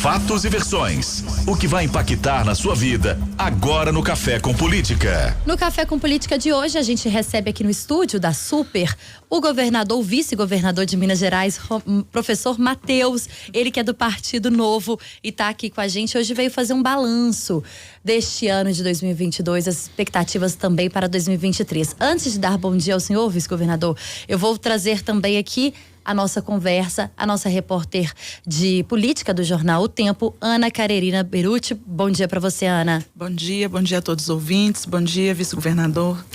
Fatos e versões. O que vai impactar na sua vida agora no Café com Política. No Café com Política de hoje, a gente recebe aqui no estúdio da Super o governador, o vice-governador de Minas Gerais, professor Matheus. Ele que é do Partido Novo e está aqui com a gente. Hoje veio fazer um balanço deste ano de 2022, as expectativas também para 2023. Antes de dar bom dia ao senhor, vice-governador, eu vou trazer também aqui a nossa conversa, a nossa repórter de política do jornal O Tempo, Ana Carerina Beruti. Bom dia para você, Ana. Bom dia a todos os ouvintes, bom dia, vice-governador.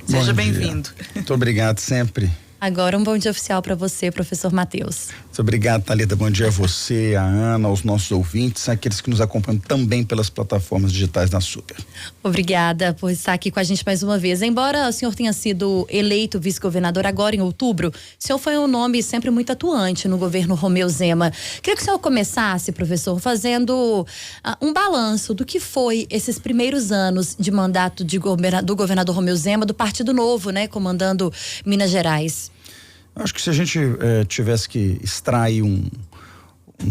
Seja bem-vindo. Muito obrigado sempre. Agora um bom dia oficial para você, professor Matheus. Muito obrigado, Thalita. Bom dia a você, a Ana, aos nossos ouvintes, aqueles que nos acompanham também pelas plataformas digitais da Super. Obrigada por estar aqui com a gente mais uma vez. Embora o senhor tenha sido eleito vice-governador agora em outubro, o senhor foi um nome sempre muito atuante no governo Romeu Zema. Queria que o senhor começasse, professor, fazendo um balanço do que foi esses primeiros anos de mandato do governador Romeu Zema, do Partido Novo, né, comandando Minas Gerais. Acho que se a gente tivesse que extrair um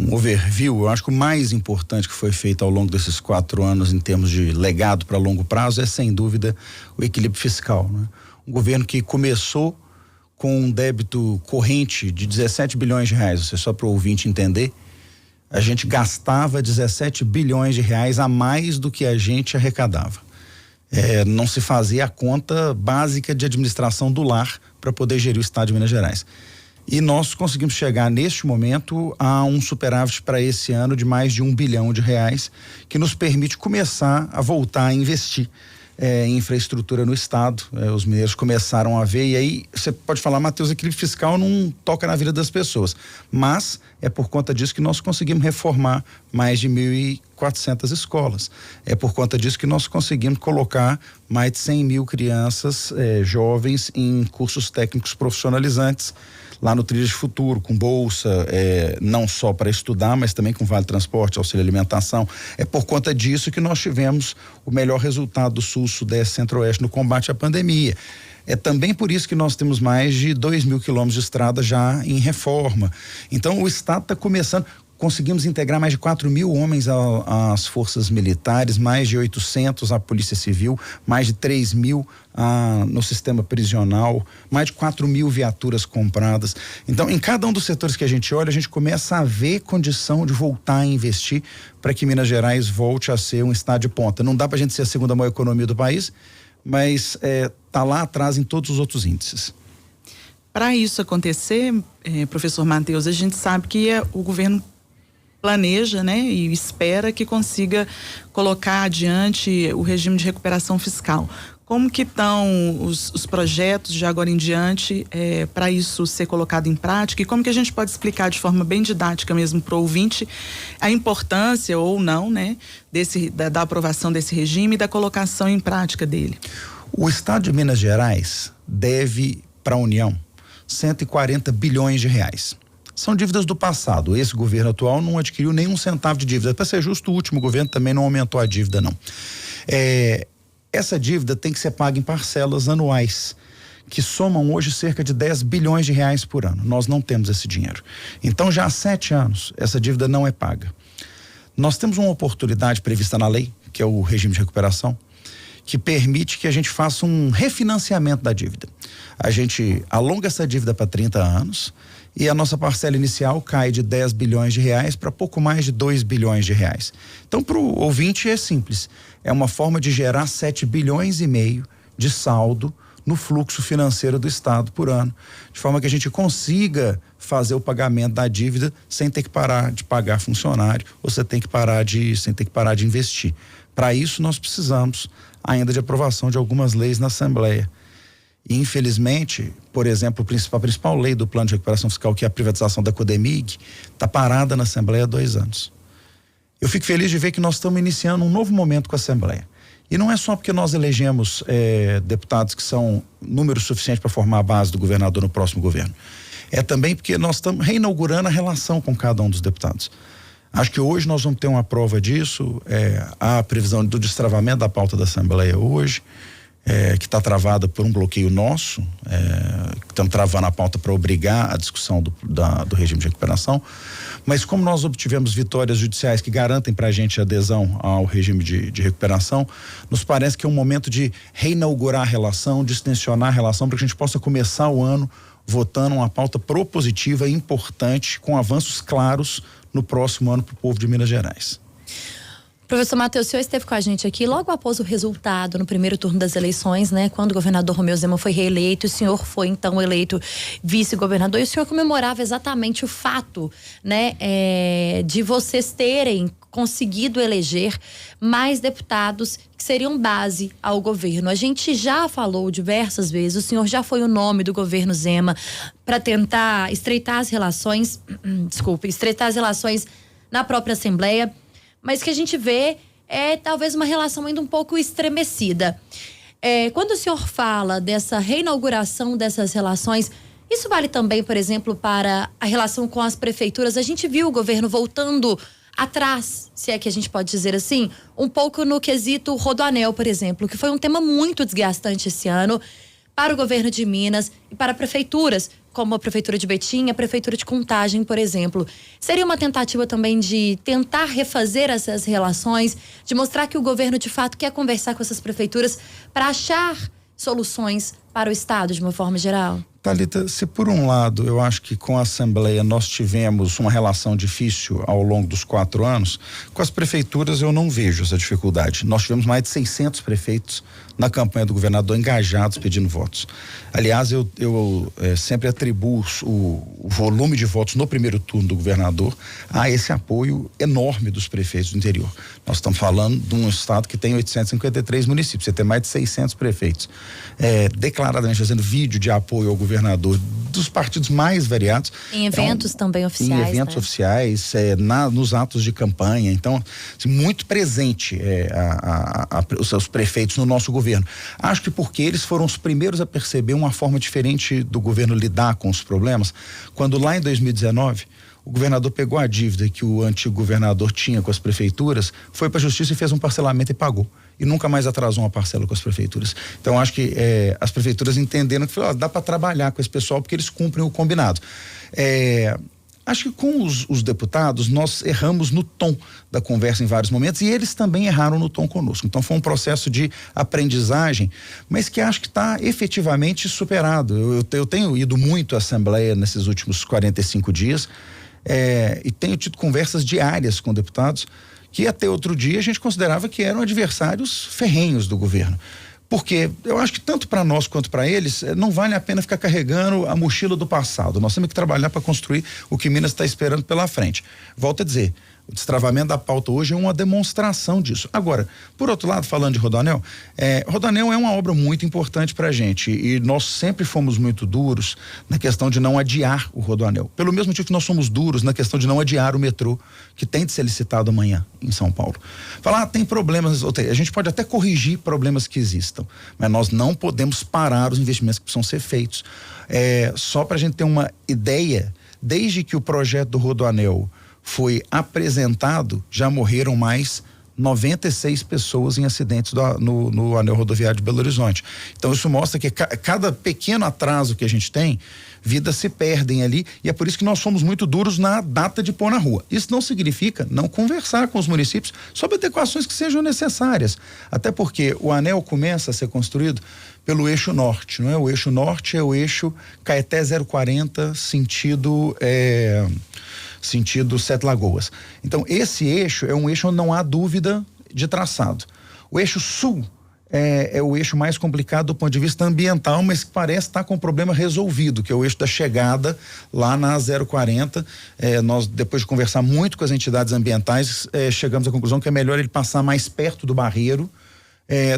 overview, eu acho que o mais importante que foi feito ao longo desses 4 anos em termos de legado para longo prazo é, sem dúvida, o equilíbrio fiscal, né? Um governo que começou com um débito corrente de 17 bilhões de reais, só para o ouvinte entender, a gente gastava 17 bilhões de reais a mais do que a gente arrecadava. Não se fazia a conta básica de administração do lar para poder gerir o estado de Minas Gerais. E nós conseguimos chegar neste momento a um superávit para esse ano de mais de 1 bilhão de reais, que nos permite começar a voltar a investir em infraestrutura no estado. Os mineiros começaram a ver, e aí você pode falar, Matheus, equilíbrio fiscal não toca na vida das pessoas, mas é por conta disso que nós conseguimos reformar mais de 1.400 escolas. É por conta disso que nós conseguimos colocar mais de 100 mil crianças jovens em cursos técnicos profissionalizantes lá no Trilha de Futuro, com bolsa, não só para estudar, mas também com vale transporte, auxílio alimentação. É por conta disso que nós tivemos o melhor resultado do Sul, Sudeste, Centro-Oeste no combate à pandemia. É também por isso que nós temos mais de 2.000 quilômetros de estrada já em reforma. Então o estado está começando. Conseguimos integrar mais de 4.000 homens às forças militares, mais de 800 à Polícia Civil, mais de 3.000 no sistema prisional, mais de 4.000 viaturas compradas. Então, em cada um dos setores que a gente olha, a gente começa a ver condição de voltar a investir para que Minas Gerais volte a ser um estado de ponta. Não dá para a gente ser a segunda maior economia do país, mas está lá atrás em todos os outros índices. Para isso acontecer, professor Matheus, a gente sabe que o governo planeja, né, e espera que consiga colocar adiante o regime de recuperação fiscal. Como que estão os projetos de agora em diante para isso ser colocado em prática, e como que a gente pode explicar de forma bem didática mesmo para o ouvinte a importância ou não, né, da aprovação desse regime e da colocação em prática dele? O estado de Minas Gerais deve para a União 140 bilhões de reais. São dívidas do passado. Esse governo atual não adquiriu nenhum centavo de dívida. Para ser justo, o último governo também não aumentou a dívida, não. Essa dívida tem que ser paga em parcelas anuais, que somam hoje cerca de 10 bilhões de reais por ano. Nós não temos esse dinheiro. Então, já há 7 anos, essa dívida não é paga. Nós temos uma oportunidade prevista na lei, que é o regime de recuperação, que permite que a gente faça um refinanciamento da dívida. A gente alonga essa dívida para 30 anos e a nossa parcela inicial cai de 10 bilhões de reais para pouco mais de 2 bilhões de reais. Então, para o ouvinte é simples, é uma forma de gerar 7 bilhões e meio de saldo no fluxo financeiro do estado por ano, de forma que a gente consiga fazer o pagamento da dívida sem ter que parar de pagar funcionário ou sem ter que parar de investir. Para isso nós precisamos ainda de aprovação de algumas leis na Assembleia. E, infelizmente, por exemplo, a principal lei do plano de recuperação fiscal, que é a privatização da Codemig, está parada na Assembleia há 2 anos. Eu fico feliz de ver que nós estamos iniciando um novo momento com a Assembleia. E não é só porque nós elegemos deputados que são número suficiente para formar a base do governador no próximo governo. É também porque nós estamos reinaugurando a relação com cada um dos deputados. Acho que hoje nós vamos ter uma prova disso, há a previsão do destravamento da pauta da Assembleia hoje. que está travada por um bloqueio nosso, que estamos travando a pauta para obrigar a discussão do regime de recuperação, mas como nós obtivemos vitórias judiciais que garantem para a gente adesão ao regime de recuperação, nos parece que é um momento de reinaugurar a relação, distensionar a relação, para que a gente possa começar o ano votando uma pauta propositiva e importante, com avanços claros no próximo ano para o povo de Minas Gerais. Professor Matheus, o senhor esteve com a gente aqui logo após o resultado no primeiro turno das eleições, né? Quando o governador Romeu Zema foi reeleito, o senhor foi então eleito vice-governador, e o senhor comemorava exatamente o fato, né? De vocês terem conseguido eleger mais deputados que seriam base ao governo. A gente já falou diversas vezes, o senhor já foi o nome do governo Zema para tentar estreitar as relações, na própria Assembleia, mas que a gente vê é talvez uma relação ainda um pouco estremecida. Quando o senhor fala dessa reinauguração dessas relações, isso vale também, por exemplo, para a relação com as prefeituras? A gente viu o governo voltando atrás, se é que a gente pode dizer assim, um pouco no quesito Rodoanel, por exemplo, que foi um tema muito desgastante esse ano para o governo de Minas e para prefeituras, como a Prefeitura de Betim, a Prefeitura de Contagem, por exemplo. Seria uma tentativa também de tentar refazer essas relações, de mostrar que o governo de fato quer conversar com essas prefeituras para achar soluções para o Estado de uma forma geral? Thalita, se por um lado eu acho que com a Assembleia nós tivemos uma relação difícil ao longo dos 4 anos, com as prefeituras eu não vejo essa dificuldade. Nós tivemos mais de 600 prefeitos na campanha do governador engajados pedindo votos. Aliás, eu sempre atribuo o volume de votos no primeiro turno do governador a esse apoio enorme dos prefeitos do interior. Nós estamos falando de um estado que tem 853 municípios, você tem mais de 600 prefeitos. Declaradamente fazendo vídeo de apoio ao governador dos partidos mais variados. Em eventos também oficiais. Em eventos oficiais, nos atos de campanha. Então, assim, muito presente os seus prefeitos no nosso governo. Acho que porque eles foram os primeiros a perceber uma forma diferente do governo lidar com os problemas, quando lá em 2019 o governador pegou a dívida que o antigo governador tinha com as prefeituras, foi para a justiça e fez um parcelamento e pagou. E nunca mais atrasou uma parcela com as prefeituras. Então, acho que as prefeituras entenderam que dá para trabalhar com esse pessoal porque eles cumprem o combinado. Acho que com os deputados nós erramos no tom da conversa em vários momentos e eles também erraram no tom conosco. Então foi um processo de aprendizagem, mas que acho que está efetivamente superado. Eu tenho ido muito à Assembleia nesses últimos 45 dias e tenho tido conversas diárias com deputados que até outro dia a gente considerava que eram adversários ferrenhos do governo. Porque eu acho que tanto para nós quanto para eles não vale a pena ficar carregando a mochila do passado. Nós temos que trabalhar para construir o que Minas está esperando pela frente. Volto a dizer, o destravamento da pauta hoje é uma demonstração disso. Agora, por outro lado, falando de Rodoanel, Rodoanel é uma obra muito importante para a gente e nós sempre fomos muito duros na questão de não adiar o Rodoanel. Pelo mesmo motivo que nós somos duros na questão de não adiar o metrô, que tem de ser licitado amanhã em São Paulo. Falar, tem problemas, a gente pode até corrigir problemas que existam, mas nós não podemos parar os investimentos que precisam ser feitos. Só para a gente ter uma ideia, desde que o projeto do Rodoanel foi apresentado, já morreram mais 96 pessoas em acidentes no anel rodoviário de Belo Horizonte. Então isso mostra que cada pequeno atraso que a gente tem, vidas se perdem ali e é por isso que nós somos muito duros na data de pôr na rua. Isso não significa não conversar com os municípios sobre adequações que sejam necessárias. Até porque o anel começa a ser construído pelo eixo norte, não é? O eixo norte é o eixo Caeté 040, sentido Sete Lagoas. Então, esse eixo é um eixo onde não há dúvida de traçado. O eixo sul é o eixo mais complicado do ponto de vista ambiental, mas que parece estar com o problema resolvido, que é o eixo da chegada lá na 040. Nós, depois de conversar muito com as entidades ambientais, chegamos à conclusão que é melhor ele passar mais perto do barreiro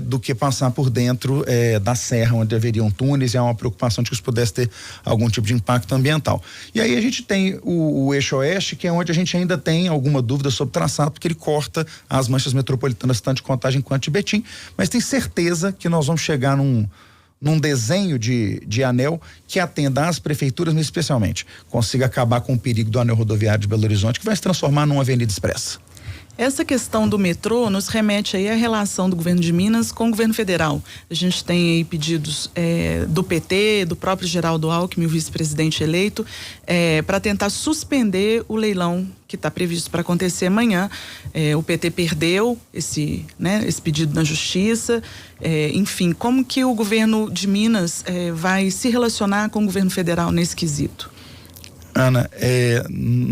do que passar por dentro da serra, onde haveriam túneis, e há uma preocupação de que isso pudesse ter algum tipo de impacto ambiental. E aí a gente tem o eixo oeste, que é onde a gente ainda tem alguma dúvida sobre traçado, porque ele corta as manchas metropolitanas tanto de Contagem quanto de Betim, mas tem certeza que nós vamos chegar num desenho de anel que atenda às prefeituras, mas especialmente consiga acabar com o perigo do anel rodoviário de Belo Horizonte, que vai se transformar numa avenida expressa. Essa questão do metrô nos remete aí à relação do governo de Minas com o governo federal. A gente tem aí pedidos do PT, do próprio Geraldo Alckmin, o vice-presidente eleito, para tentar suspender o leilão que está previsto para acontecer amanhã. O PT perdeu esse pedido na justiça. Enfim, como que o governo de Minas vai se relacionar com o governo federal nesse quesito? Ana,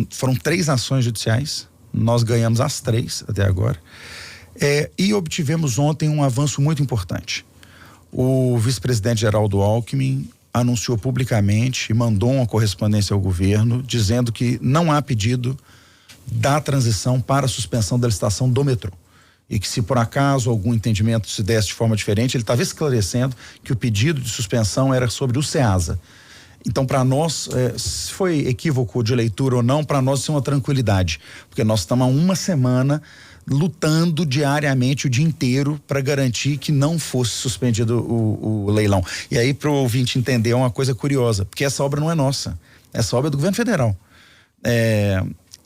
foram 3 ações judiciais. Nós ganhamos as 3 até agora. E obtivemos ontem um avanço muito importante. O vice-presidente Geraldo Alckmin anunciou publicamente e mandou uma correspondência ao governo dizendo que não há pedido da transição para a suspensão da licitação do metrô. E que, se por acaso algum entendimento se desse de forma diferente, ele estava esclarecendo que o pedido de suspensão era sobre o SEASA. Então, para nós, se foi equívoco de leitura ou não, para nós isso é uma tranquilidade, porque nós estamos há uma semana lutando diariamente o dia inteiro para garantir que não fosse suspendido o leilão. E aí, para o ouvinte entender, é uma coisa curiosa, porque essa obra não é nossa, essa obra é do governo federal,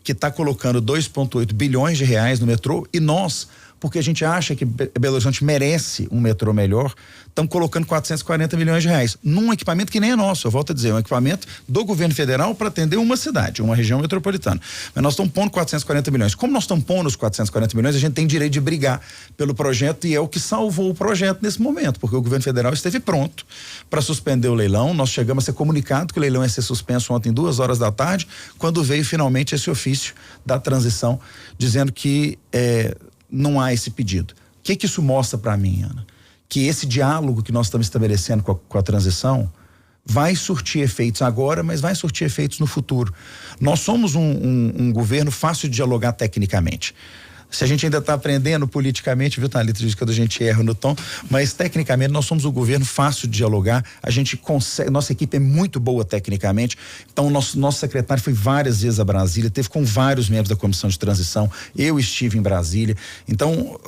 que está colocando 2,8 bilhões de reais no metrô, e nós, porque a gente acha que Belo Horizonte merece um metrô melhor, estamos colocando 440 milhões de reais num equipamento que nem é nosso, eu volto a dizer, um equipamento do governo federal para atender uma cidade, uma região metropolitana. Mas nós estamos pondo 440 milhões. Como nós estamos pondo os 440 milhões, a gente tem direito de brigar pelo projeto, e é o que salvou o projeto nesse momento, porque o governo federal esteve pronto para suspender o leilão. Nós chegamos a ser comunicado que o leilão ia ser suspenso ontem 2 horas da tarde, quando veio finalmente esse ofício da transição dizendo que não há esse pedido. O que isso mostra para mim, Ana? Que esse diálogo que nós estamos estabelecendo com a transição vai surtir efeitos agora, mas vai surtir efeitos no futuro. Nós somos um governo fácil de dialogar tecnicamente. Se a gente ainda está aprendendo politicamente, viu, Thalita, diz que a gente erra no tom, mas tecnicamente nós somos um governo fácil de dialogar, a gente consegue, nossa equipe é muito boa tecnicamente, então nosso secretário foi várias vezes a Brasília, teve com vários membros da comissão de transição, eu estive em Brasília, então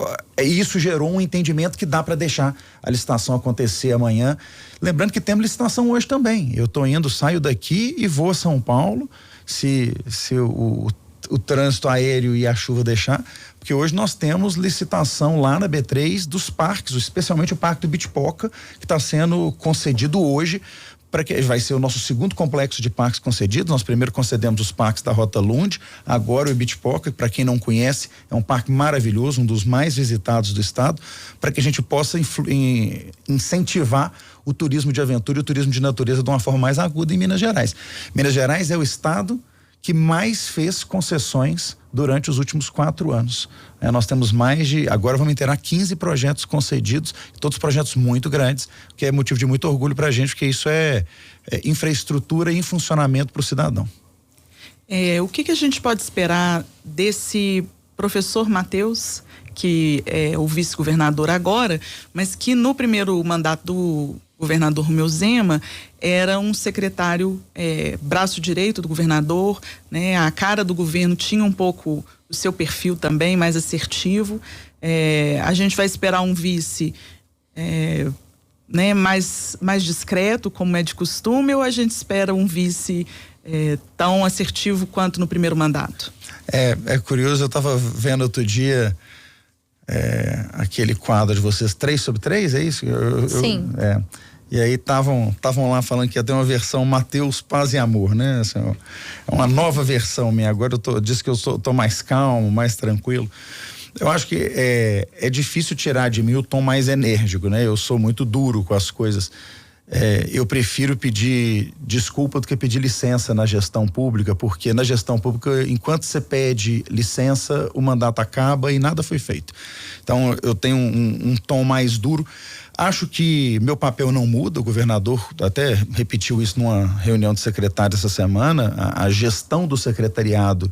isso gerou um entendimento que dá para deixar a licitação acontecer amanhã, lembrando que temos licitação hoje também, eu estou saio daqui e vou a São Paulo, se o trânsito aéreo e a chuva deixar, porque hoje nós temos licitação lá na B3 dos parques, especialmente o Parque do Ibitipoca, que está sendo concedido hoje, para que vai ser o nosso segundo complexo de parques concedidos. Nós primeiro concedemos os parques da Rota Lund, agora o Ibitipoca, que para quem não conhece, é um parque maravilhoso, um dos mais visitados do estado, para que a gente possa incentivar o turismo de aventura e o turismo de natureza de uma forma mais aguda em Minas Gerais. Minas Gerais é o estado que mais fez concessões durante os últimos 4 anos. Nós temos agora vamos inteirar 15 projetos concedidos, todos projetos muito grandes, que é motivo de muito orgulho para a gente, porque isso é infraestrutura em funcionamento para o cidadão. O que a gente pode esperar desse professor Matheus, que é o vice-governador agora, mas que no primeiro mandato do governador Romeu Zema era um secretário braço direito do governador, né? A cara do governo tinha um pouco o seu perfil também mais assertivo. A gente vai esperar um vice mais discreto, como é de costume, ou a gente espera um vice tão assertivo quanto no primeiro mandato? É curioso, eu estava vendo outro dia aquele quadro de vocês 3x3, é isso? Sim. E aí estavam lá falando que ia ter uma versão Matheus Paz e Amor, né? Assim, é uma nova versão minha. Agora disse que eu tô mais calmo, mais tranquilo. Eu acho que é difícil tirar de mim o tom mais enérgico, né? Eu sou muito duro com as coisas. Eu prefiro pedir desculpa do que pedir licença na gestão pública, porque na gestão pública, enquanto você pede licença, o mandato acaba e nada foi feito. Então, eu tenho um tom mais duro. Acho que meu papel não muda, o governador até repetiu isso numa reunião de secretários essa semana, a gestão do secretariado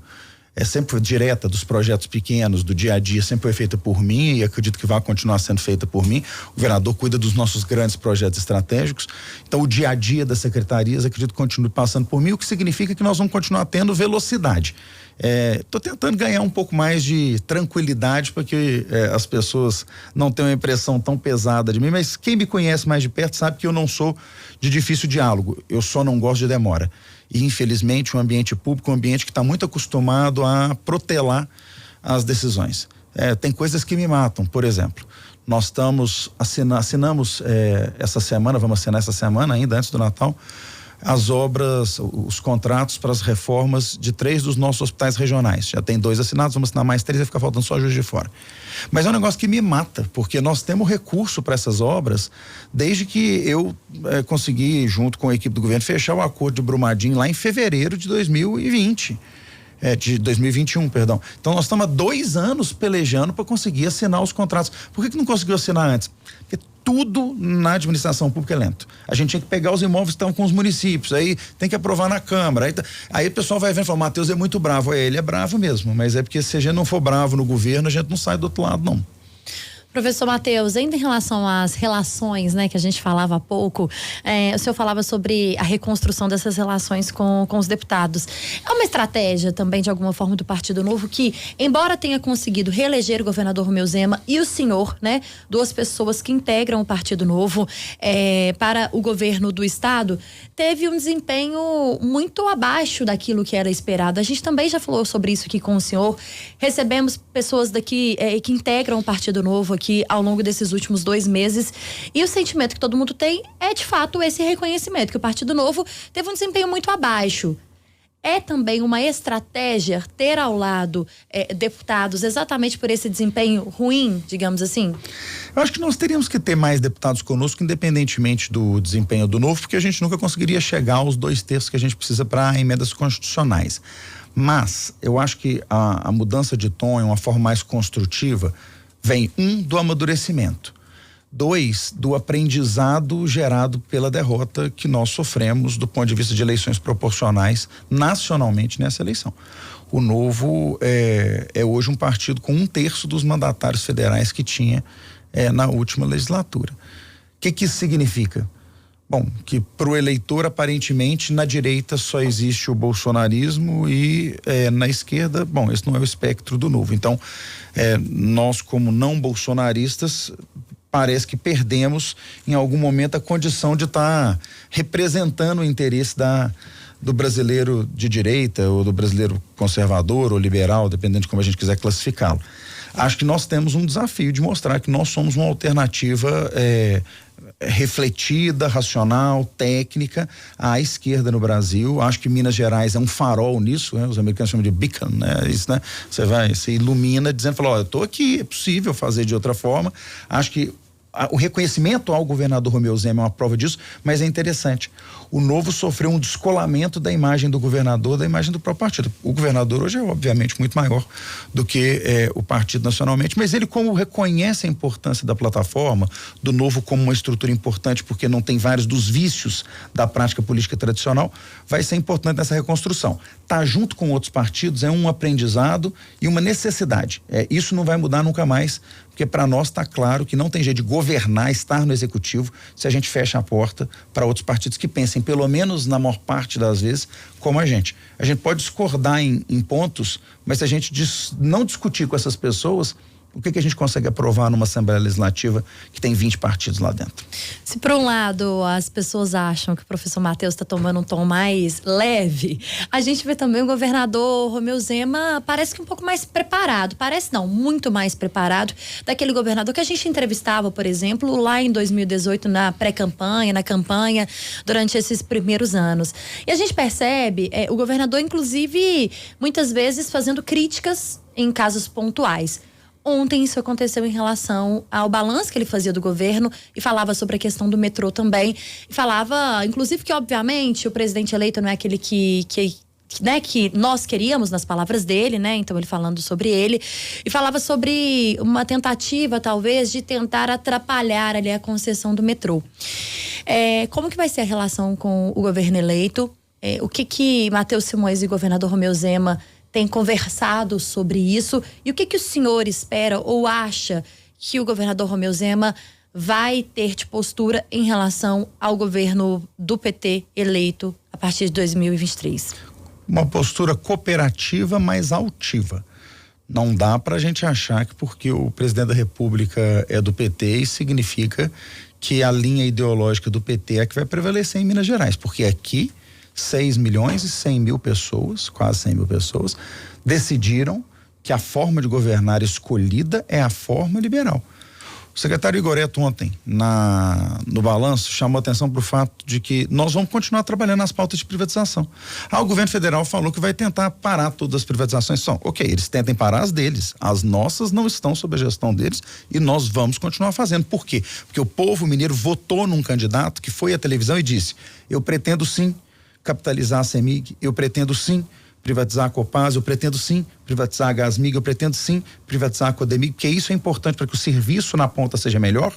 é sempre direta dos projetos pequenos, do dia a dia, sempre foi feita por mim e acredito que vai continuar sendo feita por mim. O governador cuida dos nossos grandes projetos estratégicos, então o dia a dia das secretarias acredito que continue passando por mim, o que significa que nós vamos continuar tendo velocidade. Estou tentando ganhar um pouco mais de tranquilidade para que as pessoas não tenham uma impressão tão pesada de mim, mas quem me conhece mais de perto sabe que eu não sou de difícil diálogo, eu só não gosto de demora. E infelizmente o ambiente público é um ambiente que está muito acostumado a protelar as decisões. Tem coisas que me matam, por exemplo. Nós assinamos essa semana, vamos assinar essa semana ainda, antes do Natal, as obras, os contratos para as reformas de 3 dos nossos hospitais regionais. Já tem 2 assinados, vamos assinar mais 3, vai ficar faltando só Juiz de Fora. Mas é um negócio que me mata, porque nós temos recurso para essas obras desde que eu consegui, junto com a equipe do governo, fechar o acordo de Brumadinho lá em fevereiro de 2020. De 2021, perdão. Então nós estamos há 2 anos pelejando para conseguir assinar os contratos. Por que não conseguiu assinar antes? Porque tudo na administração pública é lento. A gente tinha que pegar os imóveis que estão com os municípios, aí tem que aprovar na Câmara. Aí o pessoal vai vendo e fala, Matheus é muito bravo. Ele é bravo mesmo, mas é porque se a gente não for bravo no governo, a gente não sai do outro lado, não. Professor Matheus, ainda em relação às relações, né, que a gente falava há pouco, o senhor falava sobre a reconstrução dessas relações com os deputados. É uma estratégia também, de alguma forma, do Partido Novo que, embora tenha conseguido reeleger o governador Romeu Zema e o senhor, né, 2 pessoas que integram o Partido Novo para o governo do estado, teve um desempenho muito abaixo daquilo que era esperado. A gente também já falou sobre isso aqui com o senhor. Recebemos pessoas daqui que integram o Partido Novo aqui ao longo desses últimos 2 meses, e o sentimento que todo mundo tem é de fato esse reconhecimento que o Partido Novo teve um desempenho muito abaixo. É também uma estratégia ter ao lado deputados exatamente por esse desempenho ruim, digamos assim? Eu acho que nós teríamos que ter mais deputados conosco, independentemente do desempenho do Novo, porque a gente nunca conseguiria chegar aos 2/3 que a gente precisa para emendas constitucionais. Mas eu acho que a mudança de tom é uma forma mais construtiva. Vem, 1, do amadurecimento, 2, do aprendizado gerado pela derrota que nós sofremos do ponto de vista de eleições proporcionais nacionalmente nessa eleição. O Novo é hoje um partido com 1/3 dos mandatários federais que tinha na última legislatura. O que isso significa? Bom, que para o eleitor, aparentemente, na direita só existe o bolsonarismo e na esquerda, bom, esse não é o espectro do Novo. Então, nós, como não bolsonaristas, parece que perdemos em algum momento a condição de estar representando o interesse do brasileiro de direita ou do brasileiro conservador ou liberal, dependendo de como a gente quiser classificá-lo. Acho que nós temos um desafio de mostrar que nós somos uma alternativa refletida, racional, técnica à esquerda no Brasil. Acho que Minas Gerais é um farol nisso, né? Os americanos chamam de beacon, né? Isso, né? Você ilumina dizendo, eu tô aqui, é possível fazer de outra forma. Acho que o reconhecimento ao governador Romeu Zema é uma prova disso, mas é interessante. O Novo sofreu um descolamento da imagem do governador, da imagem do próprio partido. O governador hoje é obviamente muito maior do que o partido nacionalmente, mas ele, como reconhece a importância da plataforma, do Novo como uma estrutura importante, porque não tem vários dos vícios da prática política tradicional, vai ser importante nessa reconstrução. Tá junto com outros partidos é um aprendizado e uma necessidade. Isso não vai mudar nunca mais, porque para nós está claro que não tem jeito de governar, estar no executivo, se a gente fecha a porta para outros partidos que pensem, pelo menos na maior parte das vezes, como a gente. A gente pode discordar em pontos, mas se a gente não discutir com essas pessoas, o que a gente consegue aprovar numa Assembleia Legislativa que tem 20 partidos lá dentro? Se por um lado as pessoas acham que o professor Matheus está tomando um tom mais leve, a gente vê também o governador Romeu Zema parece que um pouco mais preparado, parece não, muito mais preparado daquele governador que a gente entrevistava, por exemplo, lá em 2018 na pré-campanha, na campanha, durante esses primeiros anos. E a gente percebe o governador, inclusive, muitas vezes fazendo críticas em casos pontuais. Ontem isso aconteceu em relação ao balanço que ele fazia do governo e falava sobre a questão do metrô também. E falava, inclusive, que obviamente o presidente eleito não é aquele que nós queríamos, nas palavras dele, né? Então ele falando sobre ele. E falava sobre uma tentativa, talvez, de tentar atrapalhar ali a concessão do metrô. Como que vai ser a relação com o governo eleito? O que Matheus Simões e governador Romeu Zema tem conversado sobre isso, e o que o senhor espera ou acha que o governador Romeu Zema vai ter de postura em relação ao governo do PT eleito a partir de 2023? Uma postura cooperativa, mas altiva. Não dá pra gente achar que porque o presidente da República é do PT, isso significa que a linha ideológica do PT é que vai prevalecer em Minas Gerais, porque aqui 6.100.000 pessoas, quase 100.000 pessoas, decidiram que a forma de governar escolhida é a forma liberal. O secretário Igoreto ontem, no balanço, chamou atenção para o fato de que nós vamos continuar trabalhando nas pautas de privatização. O governo federal falou que vai tentar parar todas as privatizações. Eles tentem parar as deles, as nossas não estão sob a gestão deles e nós vamos continuar fazendo. Por quê? Porque o povo mineiro votou num candidato que foi à televisão e disse: eu pretendo sim capitalizar a CEMIG, eu pretendo sim privatizar a Copasa, eu pretendo sim privatizar a Gasmig, eu pretendo sim privatizar a Codemig, porque isso é importante para que o serviço na ponta seja melhor,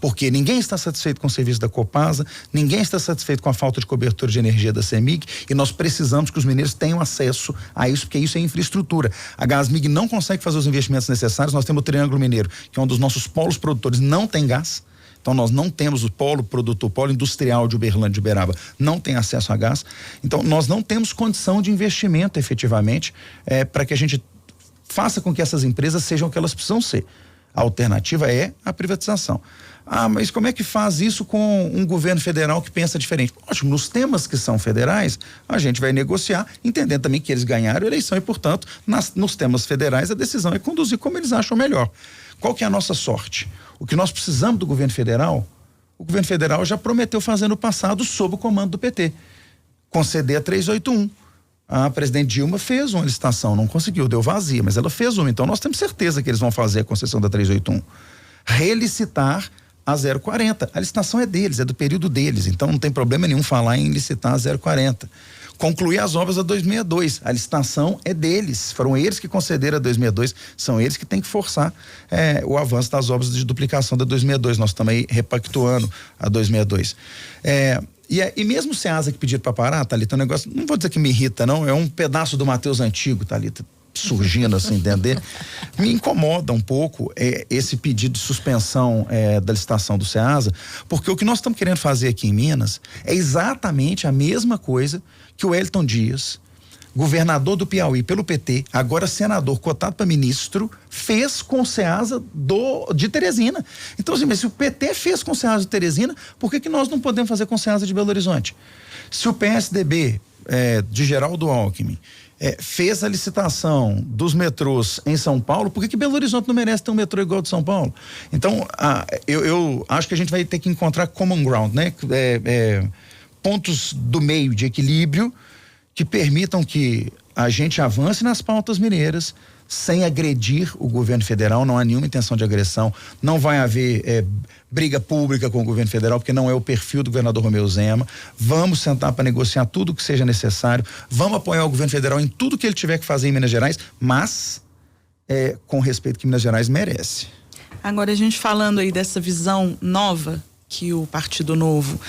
porque ninguém está satisfeito com o serviço da Copasa, ninguém está satisfeito com a falta de cobertura de energia da CEMIG, e nós precisamos que os mineiros tenham acesso a isso, porque isso é infraestrutura. A Gasmig não consegue fazer os investimentos necessários, nós temos o Triângulo Mineiro, que é um dos nossos polos produtores, não tem gás. Então nós não temos o polo produtor, o polo industrial de Uberlândia, de Uberaba, não tem acesso a gás. Então nós não temos condição de investimento efetivamente para que a gente faça com que essas empresas sejam o que elas precisam ser. A alternativa é a privatização. Mas como é que faz isso com um governo federal que pensa diferente? Ótimo, nos temas que são federais, a gente vai negociar, entendendo também que eles ganharam a eleição e, portanto, nos temas federais a decisão é conduzir como eles acham melhor. Qual que é a nossa sorte? O que nós precisamos do governo federal, o governo federal já prometeu fazer no passado sob o comando do PT. Conceder a 381. A presidente Dilma fez uma licitação, não conseguiu, deu vazia, mas ela fez uma. Então nós temos certeza que eles vão fazer a concessão da 381. Relicitar a 040. A licitação é deles, é do período deles, então não tem problema nenhum falar em licitar a 040. Concluir as obras da 262. A licitação é deles, foram eles que concederam a 262, são eles que têm que forçar o avanço das obras de duplicação da 262. Nós estamos aí repactuando a 262. E mesmo o Ceasa que pediram para parar, Thalita, um negócio, não vou dizer que me irrita, não, é um pedaço do Mateus antigo, Thalita, surgindo assim, entender? Me incomoda um pouco esse pedido de suspensão da licitação do Ceasa, porque o que nós estamos querendo fazer aqui em Minas é exatamente a mesma coisa que o Elton Dias, governador do Piauí pelo PT, agora senador cotado para ministro, fez com o Ceasa de Teresina. Então, assim, mas se o PT fez com o Ceasa de Teresina, por que nós não podemos fazer com o Ceasa de Belo Horizonte? Se o PSDB de Geraldo Alckmin fez a licitação dos metrôs em São Paulo, por que Belo Horizonte não merece ter um metrô igual ao de São Paulo? Então, eu acho que a gente vai ter que encontrar common ground, né? Pontos do meio de equilíbrio que permitam que a gente avance nas pautas mineiras sem agredir o governo federal. Não há nenhuma intenção de agressão, não vai haver briga pública com o governo federal, porque não é o perfil do governador Romeu Zema. Vamos sentar para negociar tudo o que seja necessário, vamos apoiar o governo federal em tudo que ele tiver que fazer em Minas Gerais, mas com o respeito que Minas Gerais merece. Agora, a gente falando aí dessa visão nova que o Partido Novo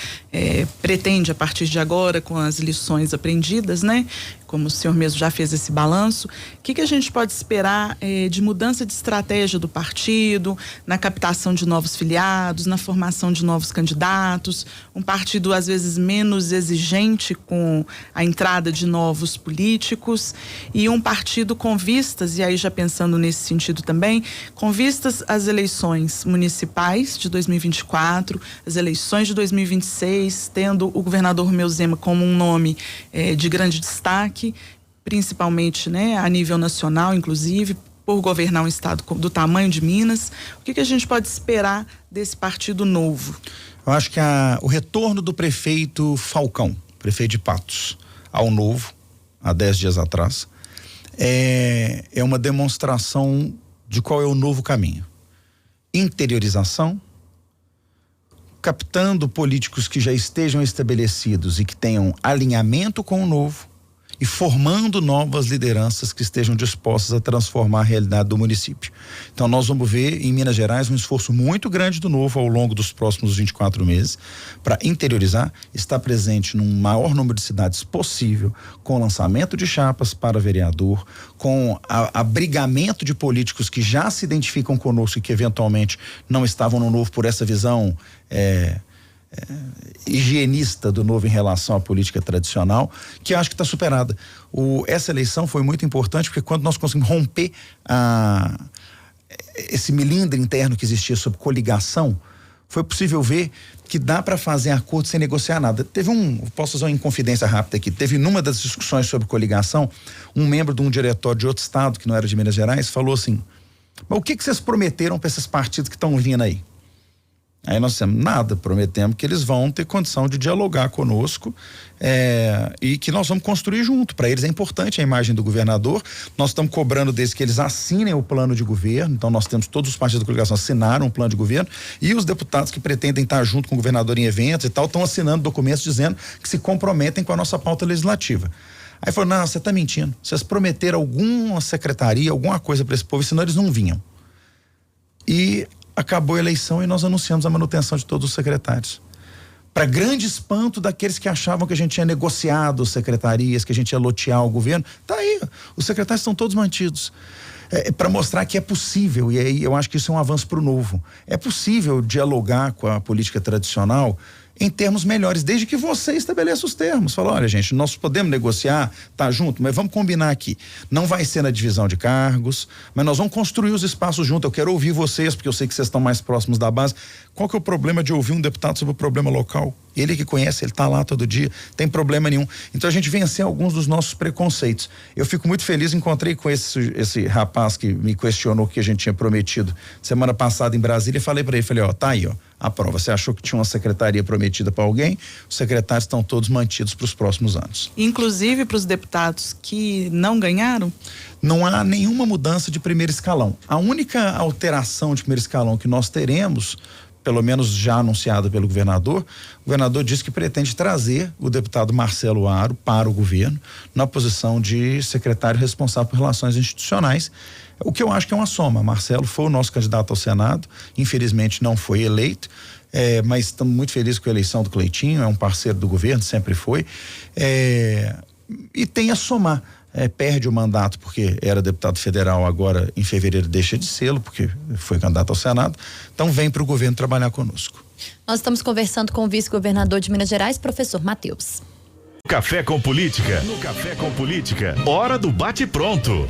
pretende a partir de agora, com as lições aprendidas, né? Como o senhor mesmo já fez esse balanço, o que a gente pode esperar de mudança de estratégia do partido, na captação de novos filiados, na formação de novos candidatos, um partido às vezes menos exigente com a entrada de novos políticos e um partido com vistas, e aí já pensando nesse sentido também, com vistas às eleições municipais de 2024, as eleições de 2026, tendo o governador Romeu Zema como um nome de grande destaque, principalmente, né, a nível nacional, inclusive, por governar um estado do tamanho de Minas. O que a gente pode esperar desse Partido Novo? Eu acho que o retorno do prefeito Falcão, prefeito de Patos, ao Novo, há 10 dias atrás, é uma demonstração de qual é o novo caminho. Interiorização, captando políticos que já estejam estabelecidos e que tenham alinhamento com o novo e formando novas lideranças que estejam dispostas a transformar a realidade do município. Então nós vamos ver em Minas Gerais um esforço muito grande do Novo ao longo dos próximos 24 meses para interiorizar, estar presente num maior número de cidades possível, com lançamento de chapas para vereador, com abrigamento de políticos que já se identificam conosco e que eventualmente não estavam no Novo por essa visão higienista do Novo em relação à política tradicional, que eu acho que está superada. Essa eleição foi muito importante porque quando nós conseguimos romper esse milindre interno que existia sobre coligação, foi possível ver que dá para fazer acordo sem negociar nada. Posso fazer uma inconfidência rápida aqui, teve numa das discussões sobre coligação, um membro de um diretório de outro estado, que não era de Minas Gerais, falou assim: mas o que vocês prometeram para esses partidos que estão vindo aí? Aí nós dissemos: nada, prometemos que eles vão ter condição de dialogar conosco e que nós vamos construir junto. Para eles é importante a imagem do governador. Nós estamos cobrando deles que eles assinem o plano de governo. Então nós temos todos os partidos da coligação assinaram um plano de governo, e os deputados que pretendem estar junto com o governador em eventos e tal estão assinando documentos dizendo que se comprometem com a nossa pauta legislativa. Aí falou: não, você está mentindo. Vocês prometeram alguma secretaria, alguma coisa para esse povo, senão eles não vinham. E acabou a eleição e nós anunciamos a manutenção de todos os secretários. Para grande espanto daqueles que achavam que a gente tinha negociado secretarias, que a gente ia lotear o governo, tá aí, os secretários estão todos mantidos. Para mostrar que é possível, e aí eu acho que isso é um avanço para o novo. É possível dialogar com a política tradicional em termos melhores, desde que você estabeleça os termos. Fala: olha, gente, nós podemos negociar, tá junto, mas vamos combinar aqui. Não vai ser na divisão de cargos, mas nós vamos construir os espaços juntos. Eu quero ouvir vocês, porque eu sei que vocês estão mais próximos da base. Qual que é o problema de ouvir um deputado sobre o problema local? Ele que conhece, ele tá lá todo dia, tem problema nenhum. Então a gente venceu alguns dos nossos preconceitos. Eu fico muito feliz, encontrei com esse rapaz que me questionou o que a gente tinha prometido semana passada em Brasília, e falei para ele, falei: ó, tá aí, ó, a prova. Você achou que tinha uma secretaria prometida para alguém? Os secretários estão todos mantidos para os próximos anos. Inclusive para os deputados que não ganharam? Não há nenhuma mudança de primeiro escalão. A única alteração de primeiro escalão que nós teremos, pelo menos já anunciada pelo governador, o governador disse que pretende trazer o deputado Marcelo Aro para o governo na posição de secretário responsável por relações institucionais, o que eu acho que é uma soma. Marcelo foi o nosso candidato ao Senado, infelizmente não foi eleito, mas estamos muito felizes com a eleição do Cleitinho, é um parceiro do governo, sempre foi, e tem a somar. Perde o mandato porque era deputado federal, agora em fevereiro deixa de ser, porque foi candidato ao Senado, então vem para o governo trabalhar conosco. Nós estamos conversando com o vice-governador de Minas Gerais, professor Matheus. Café com Política. No Café com Política, hora do bate-pronto.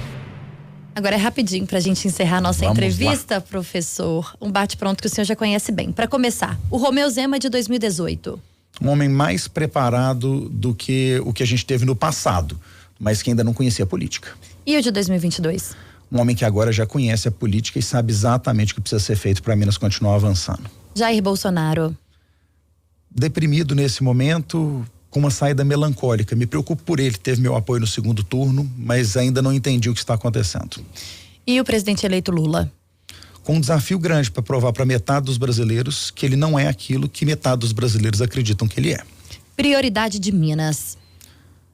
Agora é rapidinho pra gente encerrar a nossa Vamos entrevista, lá. Professor. Um bate-pronto que o senhor já conhece bem. Para começar, o Romeu Zema de 2018. Um homem mais preparado do que o que a gente teve no passado, mas que ainda não conhecia a política. E o de 2022? Um homem que agora já conhece a política e sabe exatamente o que precisa ser feito para Minas continuar avançando. Jair Bolsonaro. Deprimido nesse momento, com uma saída melancólica. Me preocupo por ele, teve meu apoio no segundo turno, mas ainda não entendi o que está acontecendo. E o presidente eleito Lula? Com um desafio grande para provar para metade dos brasileiros que ele não é aquilo que metade dos brasileiros acreditam que ele é. Prioridade de Minas?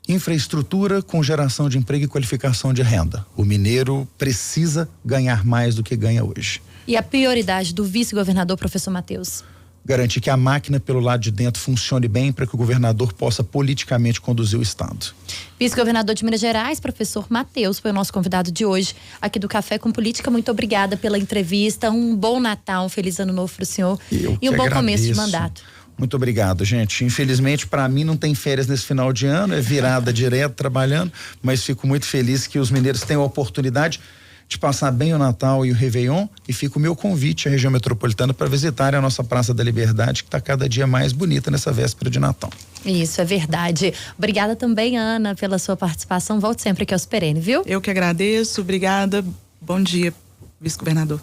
Infraestrutura com geração de emprego e qualificação de renda. O mineiro precisa ganhar mais do que ganha hoje. E a prioridade do vice-governador, professor Matheus? Garantir que a máquina pelo lado de dentro funcione bem para que o governador possa politicamente conduzir o estado. Vice-governador de Minas Gerais, professor Matheus, foi o nosso convidado de hoje aqui do Café com Política. Muito obrigada pela entrevista. Um bom Natal, um feliz ano novo para o senhor e um bom começo de mandato. Muito obrigado, gente. Infelizmente, para mim, não tem férias nesse final de ano, é virada direto trabalhando, mas fico muito feliz que os mineiros tenham a oportunidade de passar bem o Natal e o Réveillon, e fica o meu convite à região metropolitana para visitarem a nossa Praça da Liberdade, que está cada dia mais bonita nessa véspera de Natal. Isso, é verdade. Obrigada também, Ana, pela sua participação. Volte sempre aqui aos Perene, viu? Eu que agradeço, obrigada. Bom dia, vice-governador.